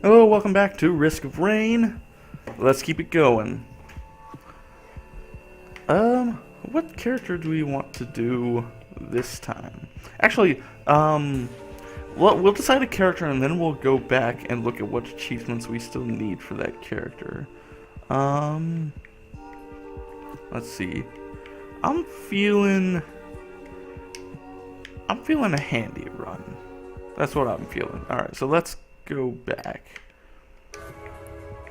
Hello, welcome back to Risk of Rain. Let's keep it going. What character do we want to do this time? Actually, we'll decide a character and then we'll go back and look at what achievements we still need for that character. Um, let's see. I'm feeling a handy run. That's what I'm feeling. Alright, so let's go back.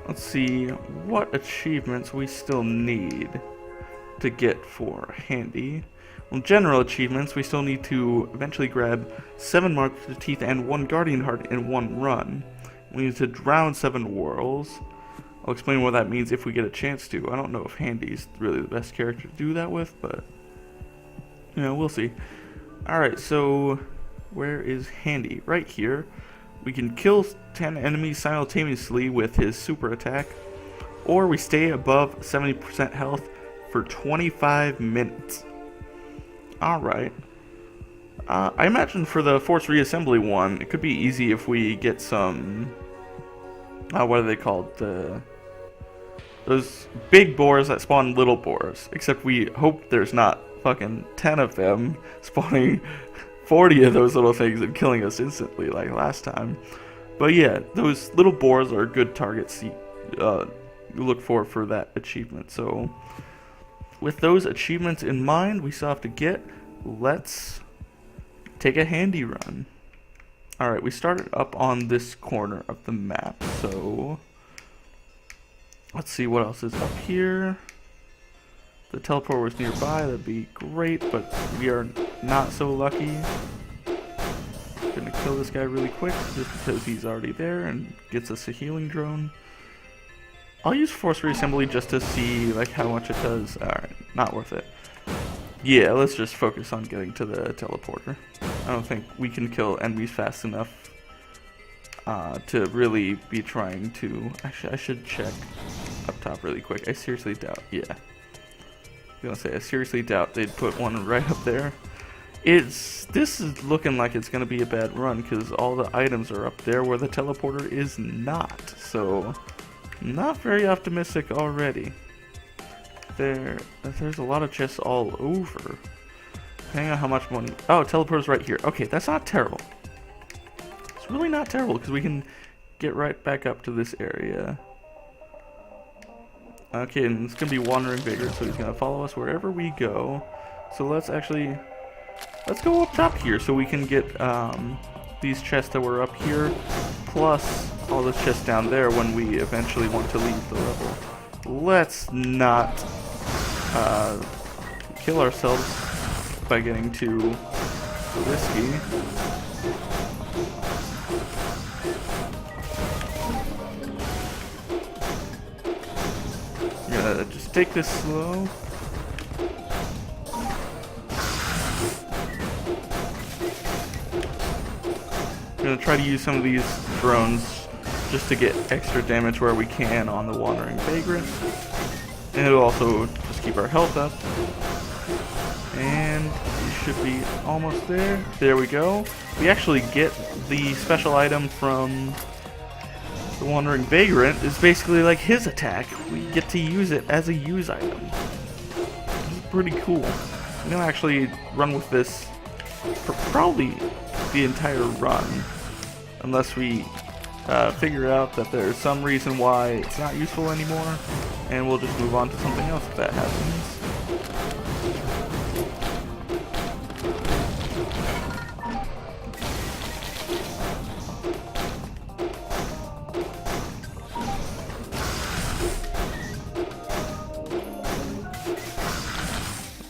Let's see what achievements we still need to get for handy. Well, general achievements, we still need to eventually grab 7 marks of the teeth and 1 guardian heart in one run. We need to drown 7 whorls. I'll explain what that means if we get a chance to. I don't know if handy's really the best character to do that with, but you know, we'll see. Alright, so where is handy? Right here. We can kill 10 enemies simultaneously with his super attack, or we stay above 70% health for 25 minutes. Alright. I imagine for the force reassembly one, it could be easy if we get some... what are they called? Those big boars that spawn little boars. Except we hope there's not fucking 10 of them spawning 40 of those little things and killing us instantly like last time. But yeah, those little boars are good targets you look for that achievement. So with those achievements in mind, we still have to get, let's take a handy run. Alright, we started up on this corner of the map, so let's see what else is up here. The teleport was nearby, that'd be great, but we are not so lucky. Gonna kill this guy really quick just because he's already there and gets us a healing drone. I'll use force reassembly just to see like how much it does. Alright, not worth it. Yeah, let's just focus on getting to the teleporter. I don't think we can kill enemies fast enough to really be trying to... Actually, I should check up top really quick. I seriously doubt. Yeah. I was gonna say, I seriously doubt they'd put one right up there. This is looking like it's gonna be a bad run because all the items are up there where the teleporter is not. So, not very optimistic already. There's a lot of chests all over. Depending on how much money. Oh, teleporter's right here. Okay, that's not terrible. It's really not terrible because we can get right back up to this area. Okay, and it's gonna be wandering vagrant, so he's gonna follow us wherever we go. So let's go up top here so we can get these chests that were up here, plus all those chests down there when we eventually want to leave the level. Let's not kill ourselves by getting too risky. Just take this slow. I'm gonna try to use some of these drones just to get extra damage where we can on the wandering vagrant. And it'll also just keep our health up. And we should be almost there. There we go. We actually get the special item from the wandering vagrant. Is basically like his attack. We get to use it as a use item. This is pretty cool. I'm gonna actually run with this for probably the entire run, unless we figure out that there's some reason why it's not useful anymore, and we'll just move on to something else if that happens.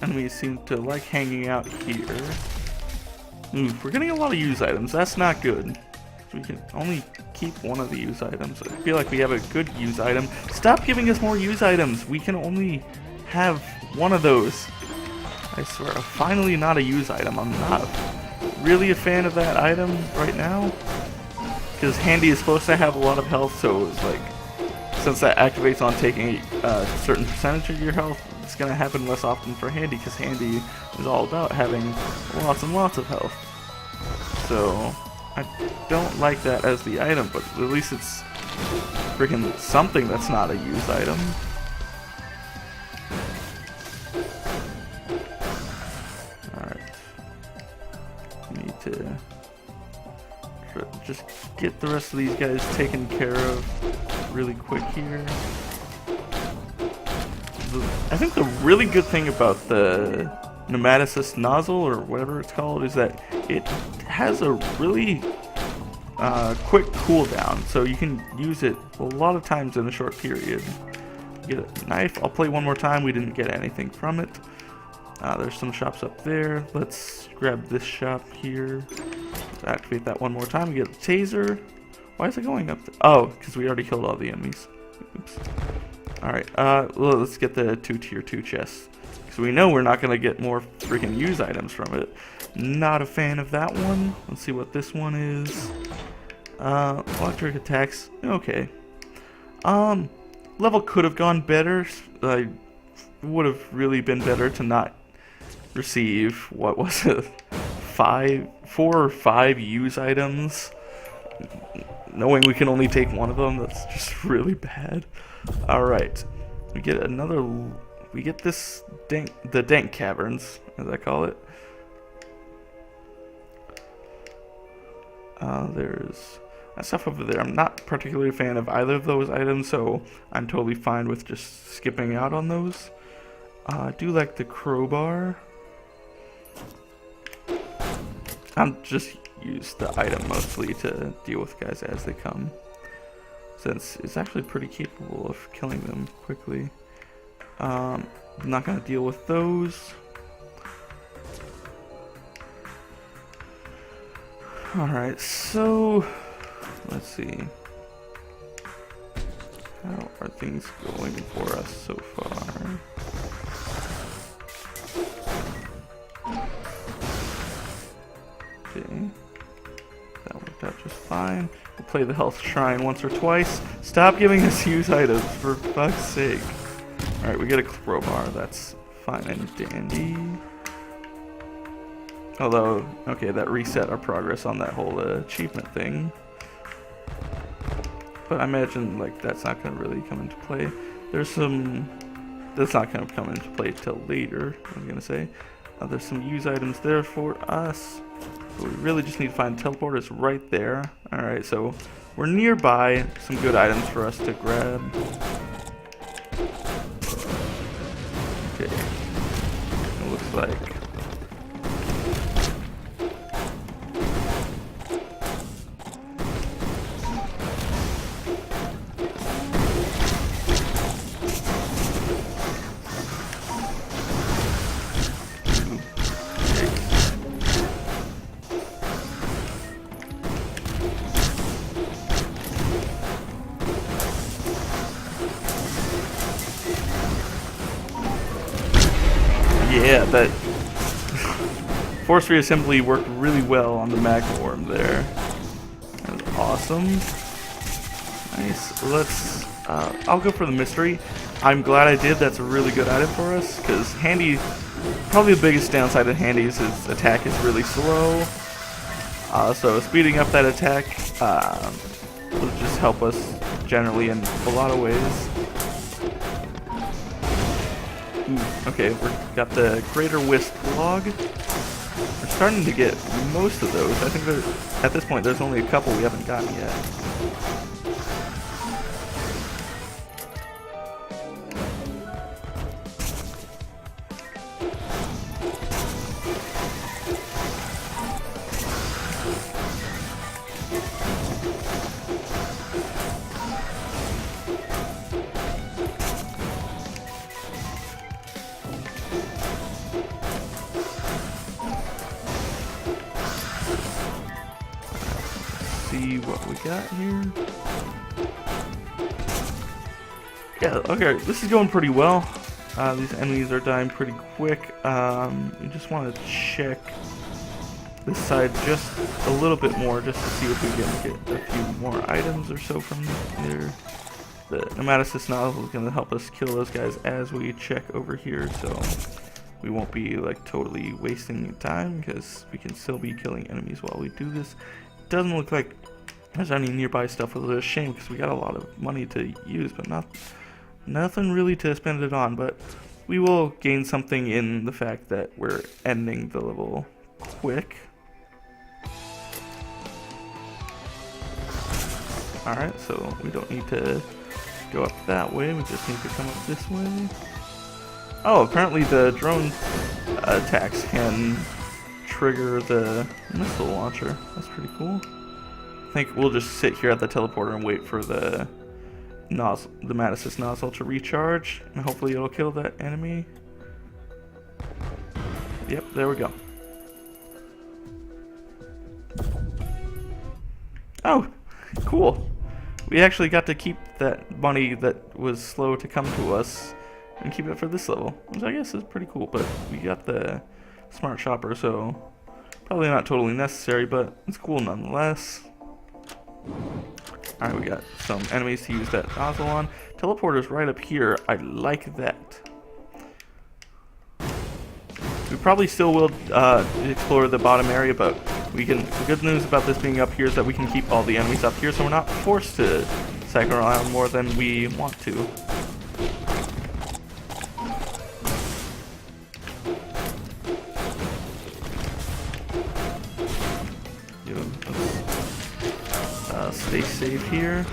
Enemies seem to like hanging out here. We're getting a lot of use items. That's not good. We can only keep one of the use items. I feel like we have a good use item. Stop giving us more use items. We can only have one of those. I swear, finally not a use item. I'm not really a fan of that item right now, because handy is supposed to have a lot of health, so it's like, since that activates on taking a certain percentage of your health, it's going to happen less often for handy, because handy is all about having lots and lots of health. So I don't like that as the item, but at least it's freaking something that's not a used item. Alright. Need to just get the rest of these guys taken care of really quick here. I think the really good thing about the pneumaticist nozzle, or whatever it's called, is that it has a really quick cooldown, so you can use it a lot of times in a short period. Get a knife. I'll play one more time. We didn't get anything from it. There's some shops up there. Let's grab this shop here. Let's activate that one more time. We get a taser. Why is it going up there? Oh, because we already killed all the enemies. Oops. Alright, well, let's get the 2 tier 2 chests. Because we know we're not going to get more freaking use items from it. Not a fan of that one. Let's see what this one is. Electric attacks. Okay. Level could have gone better. Would have really been better to not receive, what was it? 4 or 5 use items. Knowing we can only take one of them, that's just really bad. Alright. We get another... We get this the dank caverns, as I call it. There's that stuff over there. I'm not particularly a fan of either of those items, so I'm totally fine with just skipping out on those. I do like the crowbar. I'm just use the item mostly to deal with guys as they come, since it's actually pretty capable of killing them quickly. I'm not going to deal with those. Alright, so let's see. How are things going for us so far? Okay. That worked out just fine. We'll play the health shrine once or twice. Stop giving us use items, for fuck's sake. Alright, we get a crowbar. That's fine and dandy. Although, okay, that reset our progress on that whole achievement thing. But I imagine, like, that's not going to really come into play. There's some... That's not going to come into play till later, I was going to say. There's some use items there for us. But we really just need to find teleporters right there. Alright, so we're nearby. Some good items for us to grab. Okay. It looks like... Yeah, that force reassembly worked really well on the magma worm there. That was awesome. Nice. Let's. I'll go for the mystery. I'm glad I did. That's a really good item for us, because Handy. Probably the biggest downside of Handy is his attack is really slow. So speeding up that attack will just help us generally in a lot of ways. Okay, we've got the Greater Wisp log. We're starting to get most of those. I think at this point there's only a couple we haven't gotten yet. See what we got here. Yeah, okay, this is going pretty well. These enemies are dying pretty quick. We just want to check this side just a little bit more, just to see if we can get a few more items or so from there. The pneumaticist nozzle is going to help us kill those guys as we check over here, so we won't be like totally wasting time, because we can still be killing enemies while we do this. doesn't look like there's any nearby stuff, which is a shame because we got a lot of money to use, but nothing really to spend it on. But we will gain something in the fact that we're ending the level quick. Alright, so we don't need to go up that way, we just need to come up this way. Oh, apparently the drone attacks can trigger the missile launcher. That's pretty cool. I think we'll just sit here at the teleporter and wait for the nozzle, the Mantis nozzle to recharge, and hopefully it'll kill that enemy. Yep, there we go. Oh, cool. We actually got to keep that money that was slow to come to us and keep it for this level, which I guess is pretty cool. But we got the smart shopper, so probably not totally necessary, but it's cool nonetheless. Alright, we got some enemies to use that nozzle on. Teleporter's right up here. I like that. We probably still will explore the bottom area, but we can. The good news about this being up here is that we can keep all the enemies up here, so we're not forced to cycle around more than we want to. Let's stay safe here.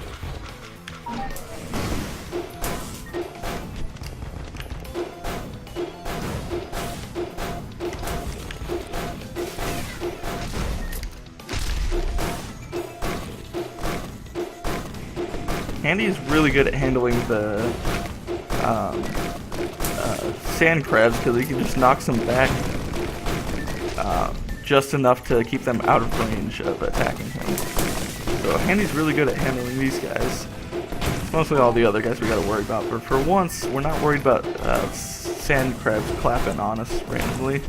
Handy is really good at handling the sand crabs because he can just knock them back just enough to keep them out of range of attacking him. So Handy's really good at handling these guys. It's mostly all the other guys we gotta worry about, but for once we're not worried about sand crabs clapping on us randomly.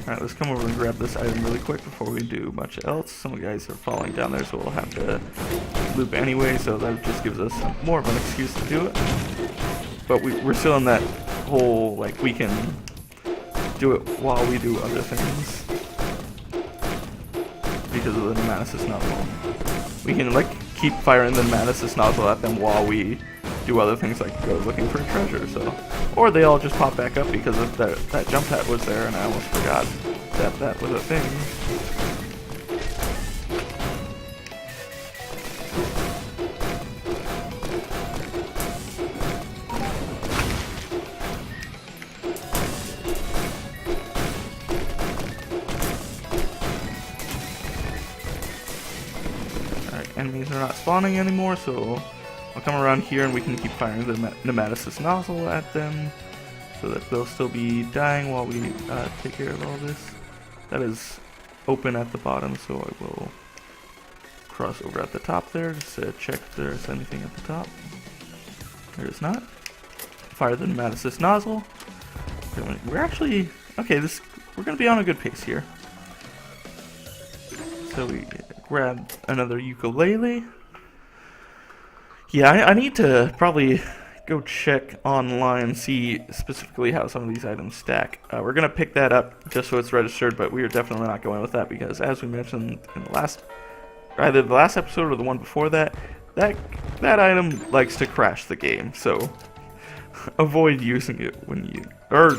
Alright, let's come over and grab this item really quick before we do much else. Some guys are falling down there, so we'll have to loop anyway, so that just gives us more of an excuse to do it. But we're still in that whole, like, we can do it while we do other things. Because of the Mantis nozzle. We can, like, keep firing the Mantis nozzle at them while we do other things like go looking for treasure, so. Or they all just pop back up because of that jump pad was there and I almost forgot that that was a thing. Alright, enemies are not spawning anymore, so I'll come around here and we can keep firing the Mantis nozzle at them so that they'll still be dying while we take care of all this. That is open at the bottom, so I will cross over at the top there just to check if there's anything at the top. There is not. Fire the Mantis nozzle. We're actually, okay, we're going to be on a good pace here. So we grab another ukulele. Yeah, I need to probably go check online and see specifically how some of these items stack. We're going to pick that up just so it's registered, but we are definitely not going with that because, as we mentioned in the either the last episode or the one before that, that item likes to crash the game, so avoid using it when or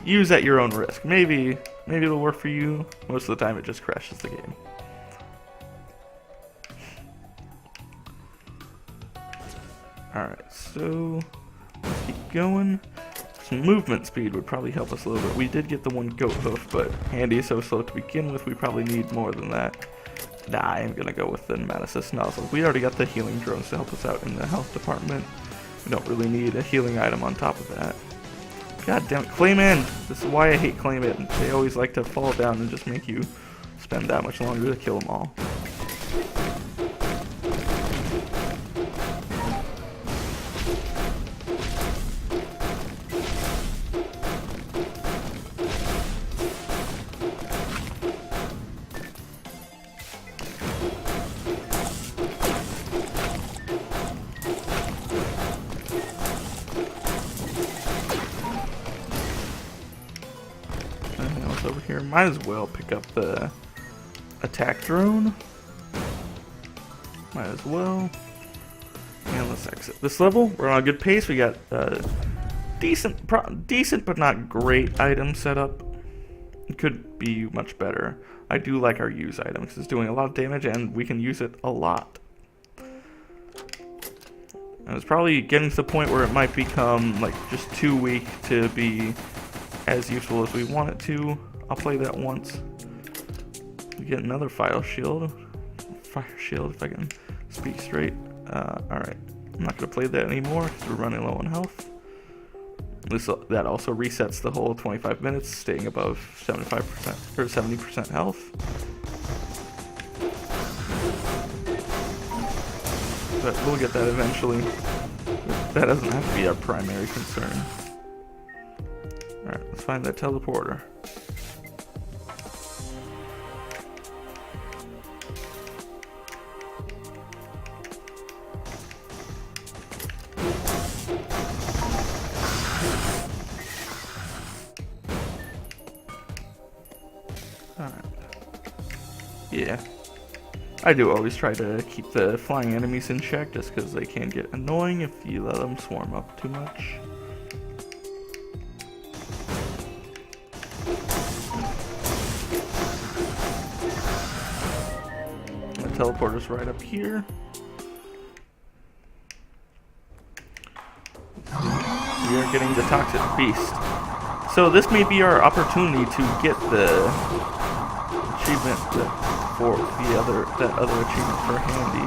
use at your own risk. Maybe it'll work for you. Most of the time it just crashes the game. Alright, so let's keep going. Some movement speed would probably help us a little bit. We did get the one goat hoof, but Handy is so slow to begin with, we probably need more than that. Nah, I am going to go with the Mantis nozzle. We already got the healing drones to help us out in the health department. We don't really need a healing item on top of that. God damn it, Clayman! This is why I hate Clayman. They always like to fall down and just make you spend that much longer to kill them all. here. Might as well pick up the attack drone. Might as well. And let's exit this level. We're on a good pace. We got decent but not great item setup. It could be much better. I do like our use item because it's doing a lot of damage and we can use it a lot. And it's probably getting to the point where it might become like just too weak to be as useful as we want it to. I'll play that once. We get another fire shield if I can speak straight. Alright, I'm not going to play that anymore because we're running low on health. That also resets the whole 25 minutes, staying above 75% or 70% health. But we'll get that eventually. That doesn't have to be our primary concern. Alright, let's find that teleporter. Alright. Yeah. I do always try to keep the flying enemies in check just because they can get annoying if you let them swarm up too much. The teleporter's right up here. We are getting the toxic beast. So this may be our opportunity to get the achievement for that other achievement for Handy.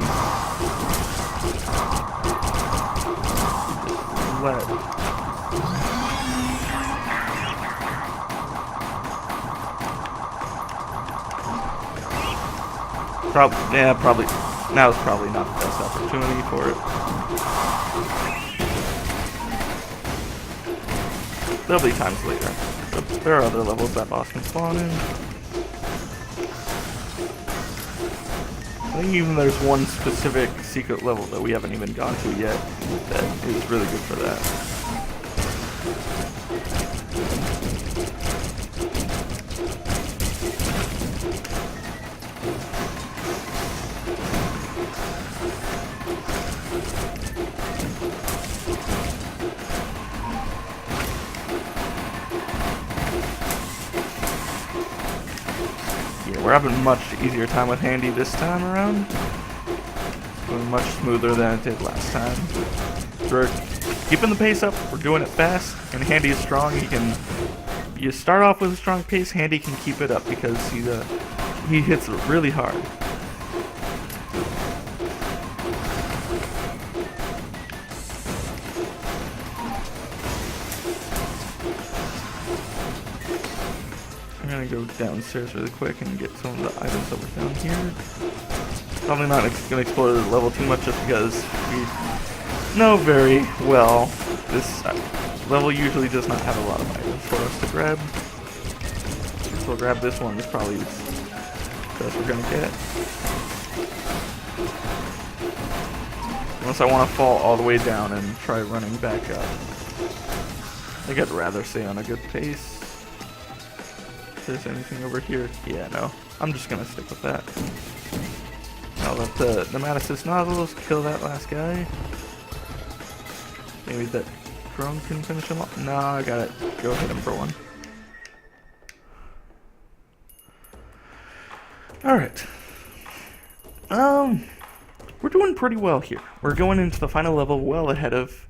Probably. Now is probably not the best opportunity for it. There'll be times later. There are other levels that boss can spawn in. I think even there's one specific secret level that we haven't even gone to yet that is really good for that. We're having a much easier time with Handy this time around. Going much smoother than it did last time. We're keeping the pace up, we're doing it fast, and Handy is strong. You start off with a strong pace, Handy can keep it up because he hits really hard. I'm gonna go downstairs really quick and get some of the items that were down here. Probably not gonna explore the level too much just because we know very well this level usually does not have a lot of items for us to grab. So we'll grab this one, it's probably the best we're gonna get. Unless I want to fall all the way down and try running back up. I think I'd rather stay on a good pace. If there's anything over here, yeah, no. I'm just gonna stick with that. I'll let the Nematocyst Nautilus kill that last guy. Maybe that drone can finish him off. No, I gotta go hit him for one. Alright. We're doing pretty well here. We're going into the final level well ahead of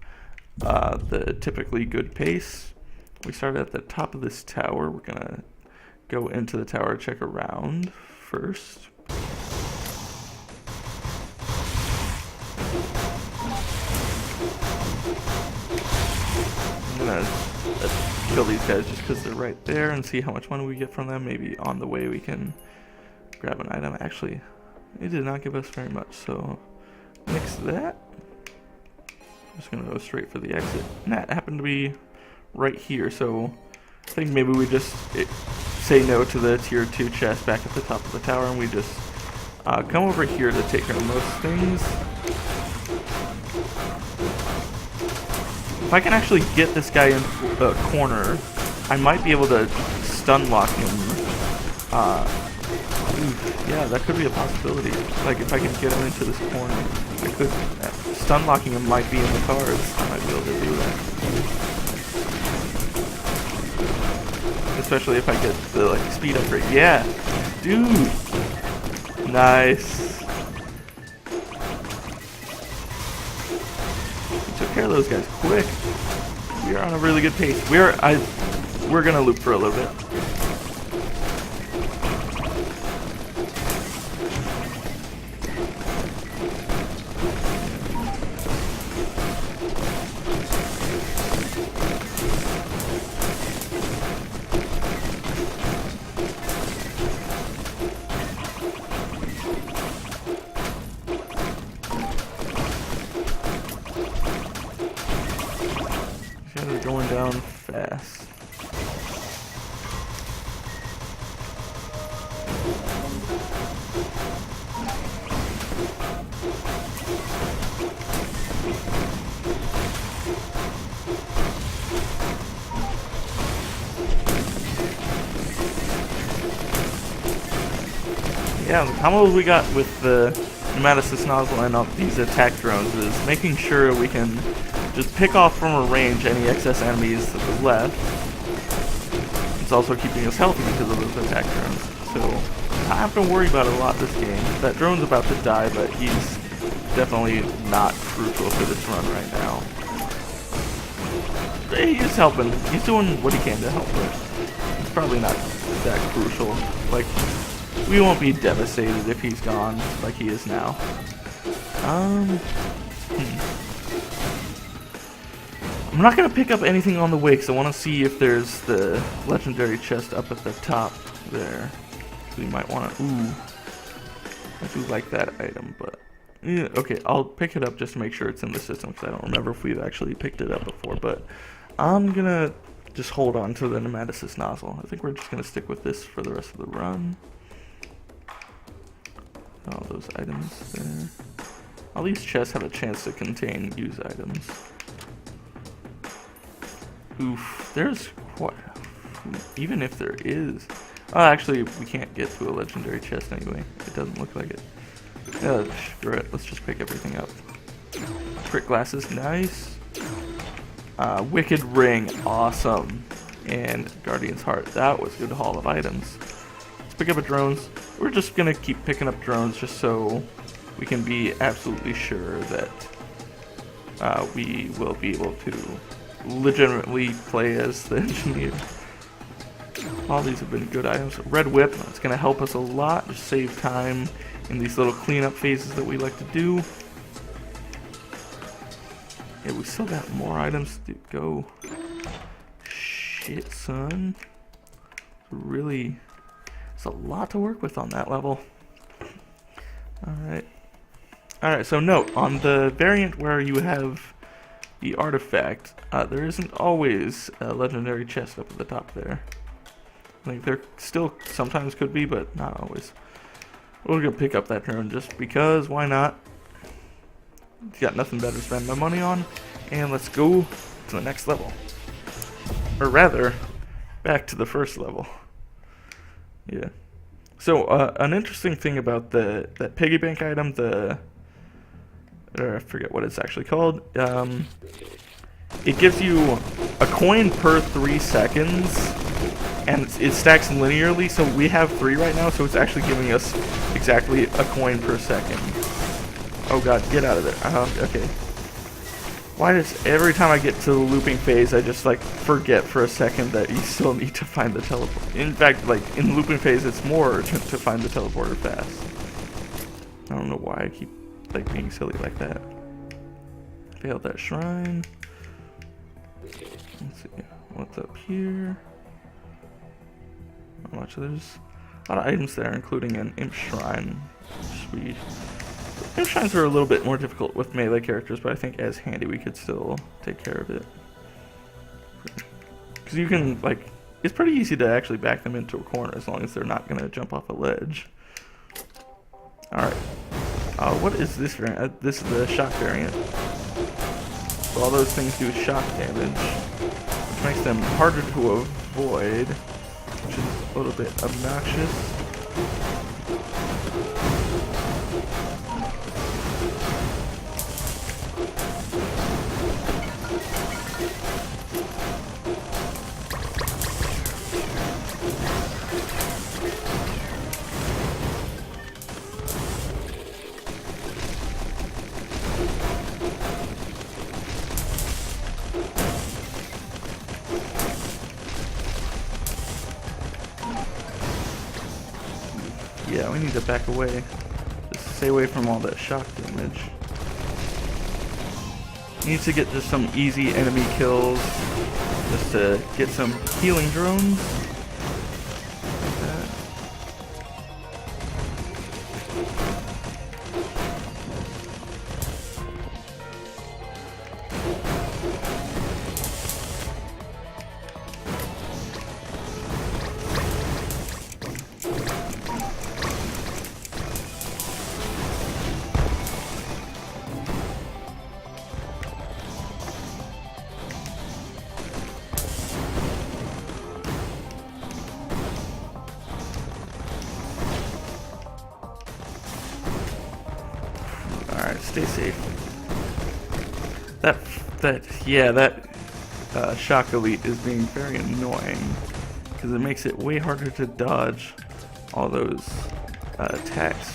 the typically good pace. We started at the top of this tower. We're gonna go into the tower, check around first. I'm gonna kill these guys just because they're right there and see how much money we get from them. Maybe on the way we can grab an item. Actually, it did not give us very much, so nix that. I'm just gonna go straight for the exit. And that happened to be right here, so I think maybe we just say no to the tier 2 chest back at the top of the tower and we just come over here to take care of most things. If I can actually get this guy in the corner, I might be able to stun lock him Ooh, yeah, that could be a possibility. Like, if I can get him into this corner, I could. Stun locking him might be in the cards. I might be able to do that. Especially if I get the, like, speed upgrade. Yeah! Dude! Nice. We took care of those guys quick. We are on a really good pace. We're gonna loop for a little bit. They're going down fast. Yeah, the combos we got with the Pneumaticus nozzle and these attack drones is making sure we can just pick off from a range any excess enemies to the left. It's also keeping us healthy because of those attack drones. So I have to worry about it a lot this game. That drone's about to die, but he's definitely not crucial for this run right now. He's helping. He's doing what he can to help, but it's probably not that crucial. Like, we won't be devastated if he's gone like he is now. I'm not going to pick up anything on the way because I want to see if there's the legendary chest up at the top there. So you might want to... Ooh. I do like that item, but... Yeah, okay, I'll pick it up just to make sure it's in the system because I don't remember if we've actually picked it up before. But I'm going to just hold on to the Pneumaticus nozzle. I think we're just going to stick with this for the rest of the run. All those items there. All these chests have a chance to contain used items. Oof, there's quite... Even if there is... Oh, actually, we can't get to a legendary chest anyway. It doesn't look like it. Screw it. Let's just pick everything up. Crit glasses, nice. Wicked ring, awesome. And Guardian's heart. That was a good haul of items. Let's pick up a drones. We're just gonna keep picking up drones just so we can be absolutely sure that we will be able to legitimately play as the engineer. All these have been good items. Red whip, that's gonna help us a lot. Just save time in these little cleanup phases that we like to do. Yeah, we still got more items to go. Shit, son. Really, there's a lot to work with on that level. Alright, so note, on the variant where you have the artifact, there isn't always a legendary chest up at the top there. Like, there still sometimes could be, but not always. We're gonna pick up that drone just because, why not? Got nothing better to spend my money on, and let's go to the next level. Or rather, back to the first level. Yeah. So, an interesting thing about that Piggy Bank item, I forget what it's actually called. It gives you a coin per 3 seconds, and it stacks linearly, so we have 3 right now, so it's actually giving us exactly a coin per second. Oh god, get out of there. Okay. Why does every time I get to the looping phase, I just like forget for a second that you still need to find the teleport? In fact, like in the looping phase, it's more to find the teleporter fast. I don't know why I keep like being silly like that. Failed that shrine. Let's see what's up here. Not much. There's a lot of items there, including an imp shrine. Sweet. Imp shrines are a little bit more difficult with melee characters, but I think as handy we could still take care of it. Because you can, like, it's pretty easy to actually back them into a corner as long as they're not going to jump off a ledge. Alright. What is this variant? This is the shock variant. So all those things do shock damage, which makes them harder to avoid. which is a little bit obnoxious. Yeah, we need to back away. Just stay away from all that shock damage. Need to get just some easy enemy kills. Just to get some healing drones. Like that. Alright, stay safe. That shock elite is being very annoying because it makes it way harder to dodge all those attacks.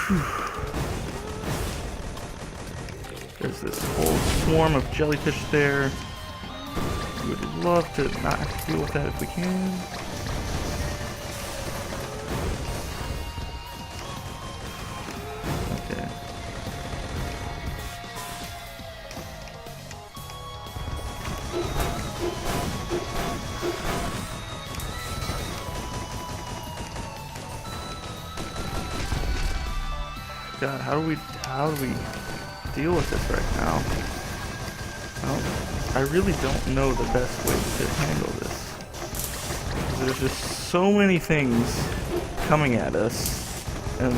Whew. There's this whole swarm of jellyfish there. We would love to not have to deal with that if we can. God, how do we deal with this right now? I really don't know the best way to handle this. There's just so many things coming at us, and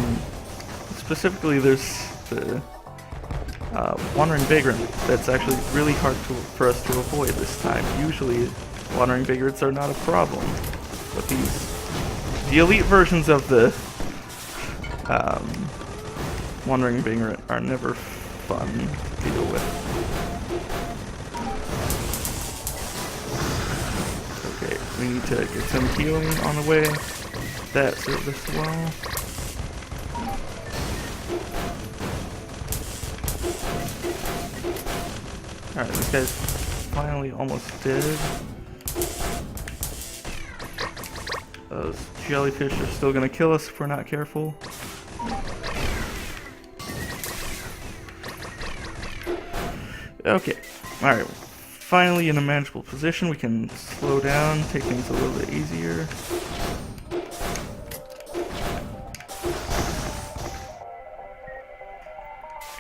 specifically there's the wandering vagrant that's actually really hard for us to avoid this time. Usually wandering vagrants are not a problem, but the elite versions of the wandering vagrant are never fun to deal with. Okay, we need to get some healing on the way. That serves us well. Alright, this guy's finally almost dead. Those jellyfish are still gonna kill us if we're not careful. Okay, alright, finally in a manageable position. We can slow down, take things a little bit easier.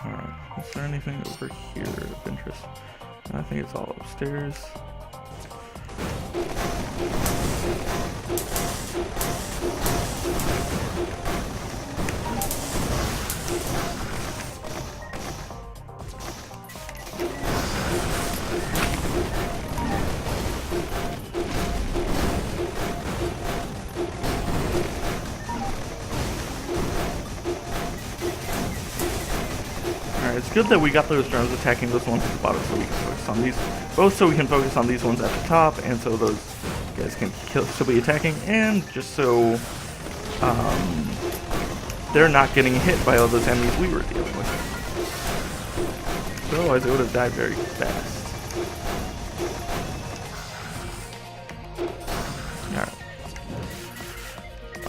Alright, is there anything over here of interest? I think it's all upstairs. It's good that we got those drones attacking those ones at the bottom so we can focus on these. Both so we can focus on these ones at the top, and so those guys can still be attacking, and just so they're not getting hit by all those enemies we were dealing with. Otherwise it would have died very fast.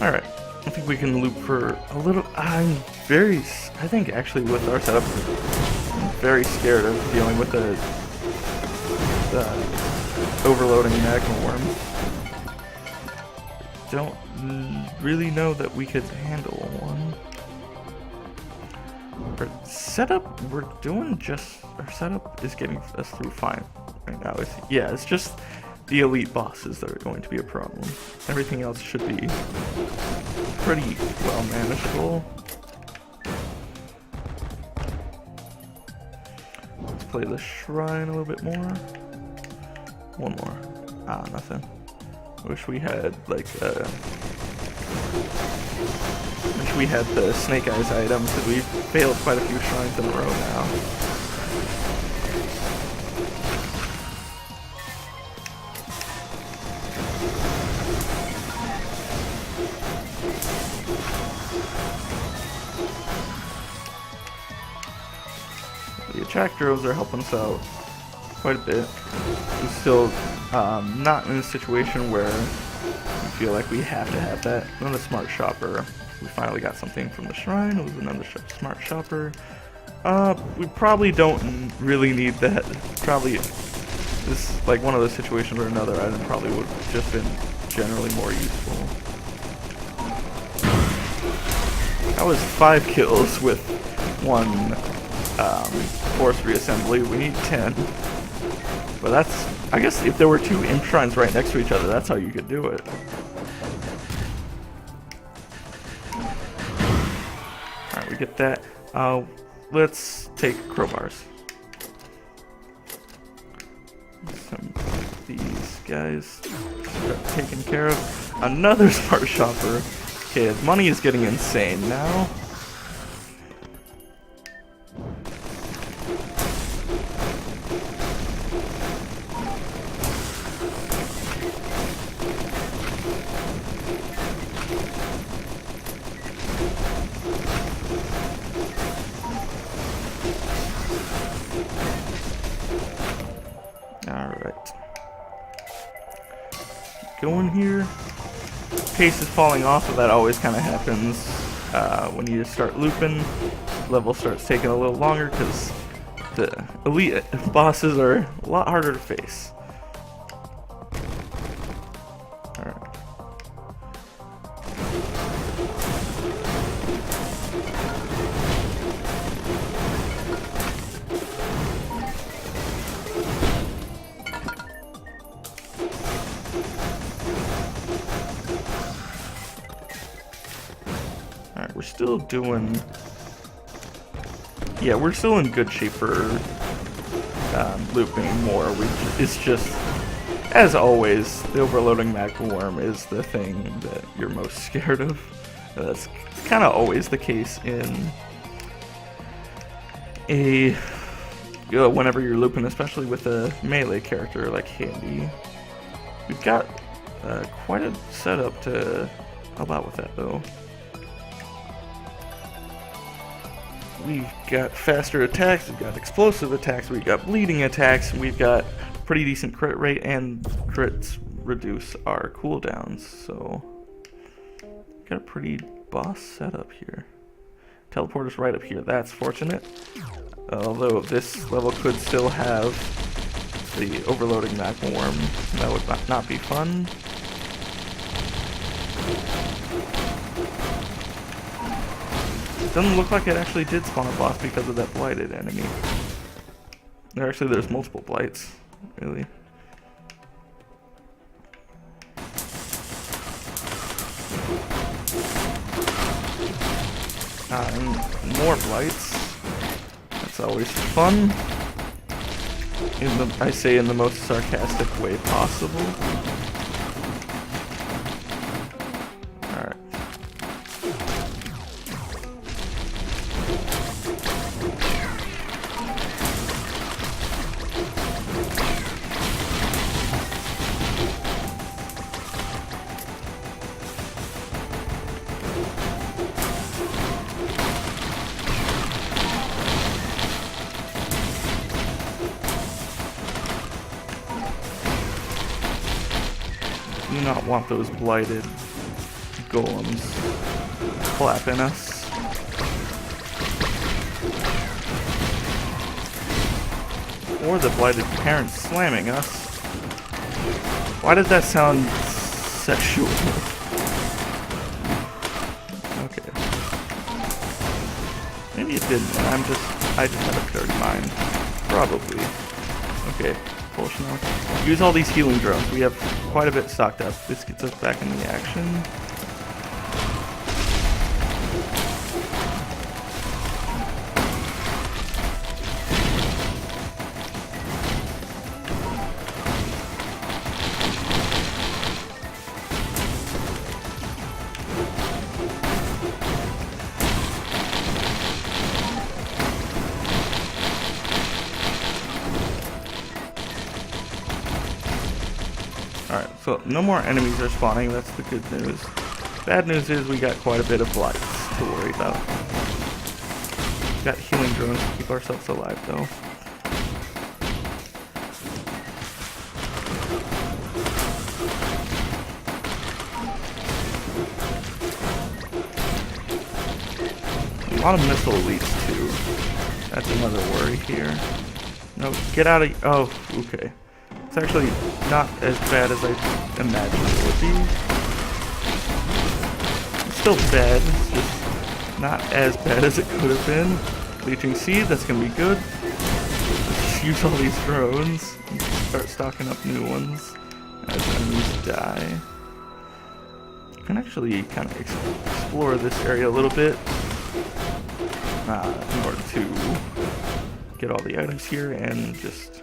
Alright. I think we can loop for a little. I think actually with our setup, I'm very scared of dealing with the overloading magma worms. Don't really know that we could handle one. Our setup, our setup is getting us through fine right now. It's just the elite bosses that are going to be a problem. Everything else should be pretty well manageable. Let's play the shrine a little bit more. One more. Nothing. Wish we had like wish we had the Snake Eyes item, because we've failed quite a few shrines in a row now. The attract droves are helping us out quite a bit. We're still not in a situation where we feel like we have to have that. Another smart shopper. We finally got something from the shrine. It was another smart shopper. We probably don't really need that. Probably this is like one of those situations where another item probably would have just been generally more useful. That was 5 kills with 1 forced reassembly. We need 10. But that's, I guess if there were 2 imp shrines right next to each other, that's how you could do it. Alright, we get that. Let's take crowbars. Some of these guys start taken care of. Another smart shopper. Okay, money is getting insane now. Alright. Going here. Pace is falling off, but that always kind of happens when you start looping. Level starts taking a little longer because the elite bosses are a lot harder to face. Alright. Alright, we're still doing... Yeah, we're still in good shape for looping more. It's just, as always, the overloading magma worm is the thing that you're most scared of. That's kind of always the case in a... whenever you're looping, especially with a melee character like Handy. We've got quite a setup to help out with that, though. We've got faster attacks, we've got explosive attacks, we've got bleeding attacks, we've got pretty decent crit rate, and crits reduce our cooldowns, so got a pretty boss setup here. Teleporter's right up here, that's fortunate. Although this level could still have the overloading magma worm, that would not be fun. Doesn't look like it actually did spawn a boss because of that blighted enemy. There's multiple blights, really. And more blights. That's always fun. I say in the most sarcastic way possible. Alright. Do not want those blighted golems clapping us. Or the blighted parents slamming us. Why does that sound sexual? Okay. Maybe it didn't. I just had a dirty mind. Probably. Okay. Potion now. Use all these healing drones. We have quite a bit stocked up. This gets us back in the action. So no more enemies are spawning, that's the good news. Bad news is we got quite a bit of blights to worry about. Got healing drones to keep ourselves alive though. A lot of missile elites too. That's another worry here. No, get out of... Oh, okay. It's actually not as bad as I imagined it would be. It's still bad, it's just not as bad as it could have been. Bleaching Seed, that's gonna be good. Just use all these drones and start stocking up new ones as enemies die. You can actually kind of explore this area a little bit in order to get all the items here and just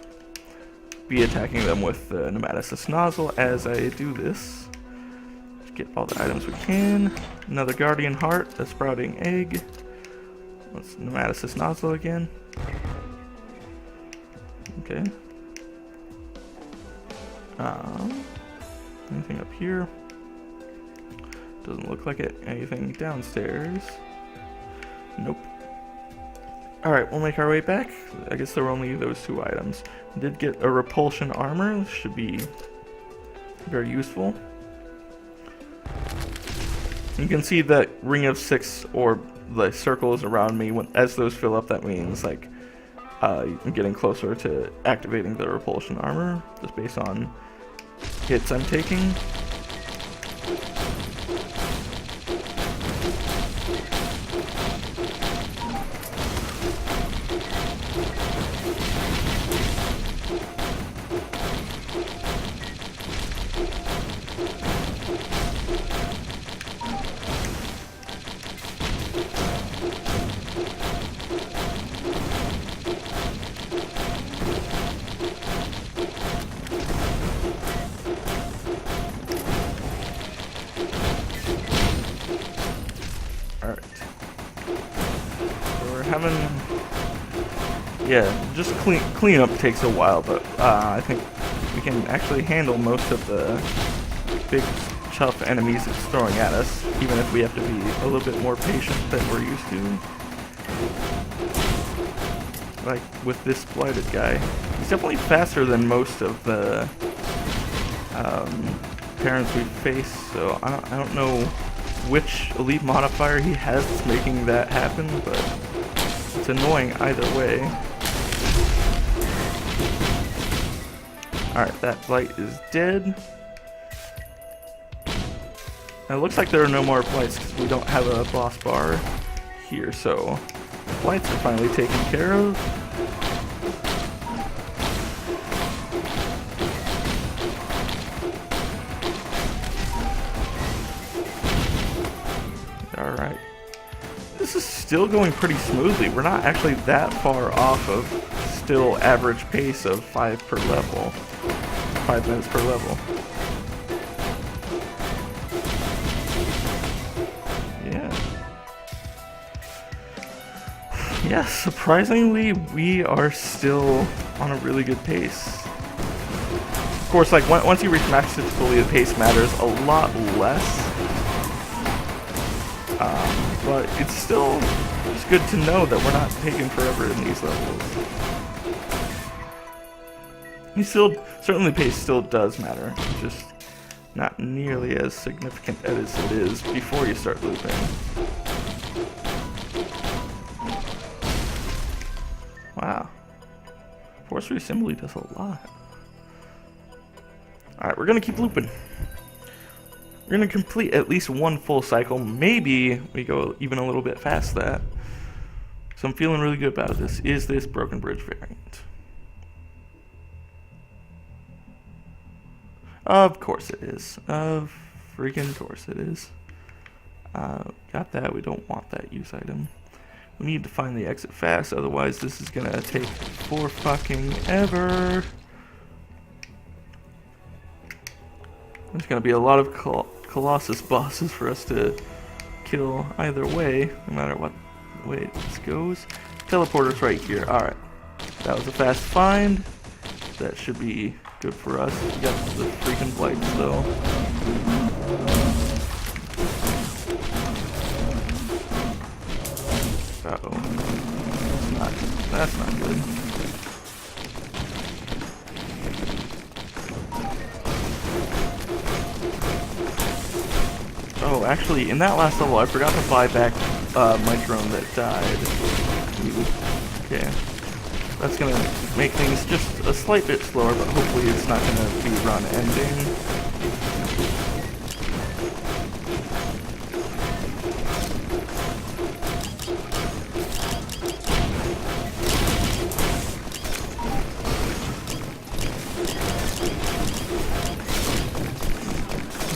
be attacking them with the Nematocyst nozzle as I do this. Just get all the items we can. Another Guardian Heart, a sprouting egg. Let's Nematocyst nozzle again. Okay. Anything up here? Doesn't look like it. Anything downstairs? Nope. Alright, we'll make our way back. I guess there were only those two items. We did get a repulsion armor. This should be very useful. You can see that ring of 6 or the circles around me. As those fill up, that means like I'm getting closer to activating the repulsion armor, just based on hits I'm taking. Yeah, just cleanup takes a while, but I think we can actually handle most of the big tough enemies it's throwing at us, even if we have to be a little bit more patient than we're used to. Like with this blighted guy, he's definitely faster than most of the parents we face. So I don't know which elite modifier he has that's making that happen, but it's annoying either way. Alright, that blight is dead. And it looks like there are no more blights because we don't have a boss bar here, so blights are finally taken care of. Alright. This is still going pretty smoothly. We're not actually that far off of still average pace of 5 per level. 5 minutes per level. Yeah, surprisingly, we are still on a really good pace. Of course, like once you reach max difficulty, the pace matters a lot less. But it's still just good to know that we're not taking forever in these levels. You still, certainly pace still does matter, just not nearly as significant as it is before you start looping. Wow. Force reassembly does a lot. Alright, we're gonna keep looping. We're gonna complete at least one full cycle. Maybe we go even a little bit past that. So I'm feeling really good about this. Is this Broken Bridge variant? Of course it is. Of freaking course it is. Got that. We don't want that use item. We need to find the exit fast, otherwise this is gonna take for fucking ever. There's gonna be a lot of Colossus bosses for us to kill either way, no matter what way this goes. Teleporter's right here. Alright. That was a fast find. That should be Good for us. We got the freaking blights though. Uh-oh. That's not good. Oh, actually, in that last level, I forgot to buy back my drone that died. Okay. That's gonna make things just a slight bit slower, but hopefully it's not gonna be run ending.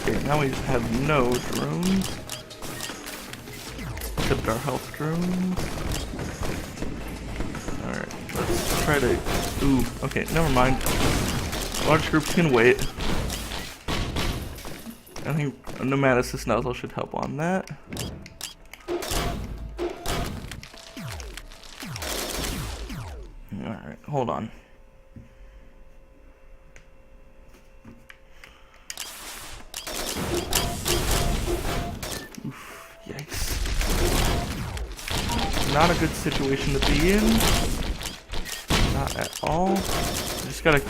Okay, now we have no drones. Except our health drones. Alright, let's try to... Ooh, okay, never mind. Large groups can wait. I think Nomadicist Nozzle should help on that. Alright, hold on. Oof, yikes. Not a good situation to be in. Not at all. Just gotta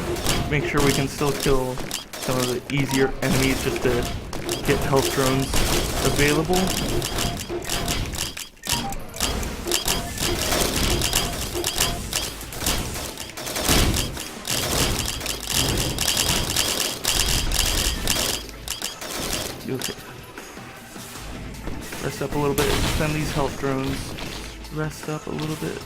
make sure we can still kill some of the easier enemies just to get health drones available. Okay. Rest up a little bit. Send these health drones. Rest up a little bit.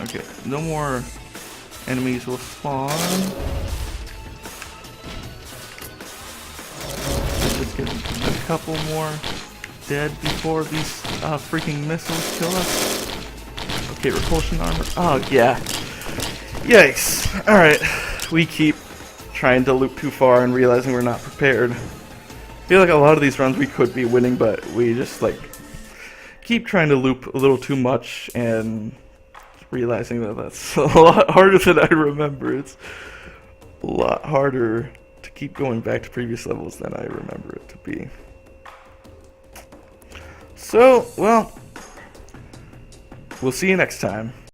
Okay, no more enemies will spawn. Let's just get a couple more dead before these freaking missiles kill us. Okay, repulsion armor. Oh, yeah. Yikes. Alright, we keep trying to loop too far and realizing we're not prepared. I feel like a lot of these runs we could be winning, but we just like keep trying to loop a little too much and realizing that that's a lot harder than I remember. It's a lot harder to keep going back to previous levels than I remember it to be. So, well, we'll see you next time.